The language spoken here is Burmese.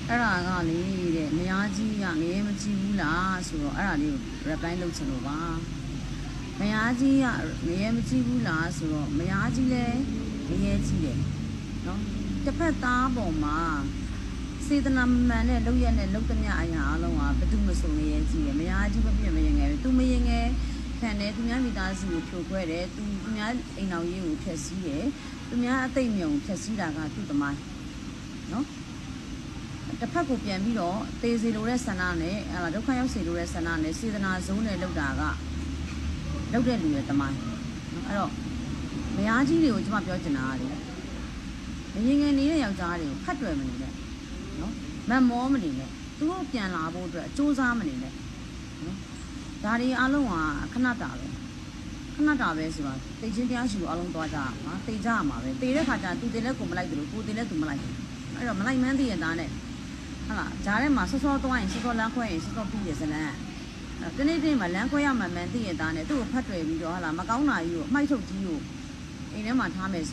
အဲ့ဒါကလေတဲ့မယားကြီးကငရဲမကြည့်ဘူးလားဆိုတော့အဲ့ဒါလေးကို reply လုပ်ချင်လို့ပါမယားကြီးကငရဲမကြည့်ဘူးလားဆိုတော့မယားကြီးလည်းငရဲကြည့်တယ်နော်တစ်ဖက်သားပေါ်မှာစေတနာမှန်တဲ့လောက်ရက်နဲ့လောက်သမျှအရာအလုံးကဘယ်သူမှစုံငရဲကြည့်တယ်မယားကြီးမပြည့်မရင်ငယ်ပဲသူမရင်ငယ်ခံတယ်သူများမိသားစုကိုဖြိုခွဲတယ်သူများအိမ်တော်ရေးကိုဖျက်ဆီးတယ်သူများအသိမြုံဖျက်ဆီးတာကသူ့သမိုင်းနော်တစ်ဖက်ကိုပြန်ပြီးတော့တေးစီလိုတဲ့ဆန္ဒနဲ့ဒုက္ခရောက်စေလိုတဲ့ဆန္ဒနဲ့စေတနာဇုံးနဲ့လောက်တာကလောက်တဲ့လူရဲ့သမိုင်းနော်အဲ့တော့မယားကြီးတွေကိုကျွန်မပြောချင်တာကလေမရင်ငယ်နေတဲ့ယောက်ျားတွေကိုဖတ်တွယ်မနေနဲ့နော်မတ်မောမနေနဲ့သူတို့ပြန်လာဖို့အတွက်စူးစမ်းမနေနဲ့နော်ဒါတွေအားလုံးကခဏတာပဲခဏတာပဲဆိုတာတိတ်ချင်းတရားရှိကိုအားလုံးသွားကြမှာတိတ်ကြရမှာပဲတိတ်တဲ့ခါကျသူတင်လဲကိုမလိုက်တယ်လို့ကိုတင်လဲသူမလိုက်ဘူးအဲ့တော့မလိုက်မှန်းသိရသားနဲ့ဟုတ်လားဂျားထဲမှာစောစောသွားရင်စောစောလမ်းခွဲရင်စောစောပြီးရစလန်းတနေ့တနေ့မှာလမ်းခွဲရမှန်မှန်သိရသားနဲ့သူ့ကိုဖတ်တွယ်ပြီးတော့ဟုတ်လားမကောင်းတာကြီးကိုအမိုက်ထုတ်ကြီးကိုအိမ်ထဲမှာထားမယ်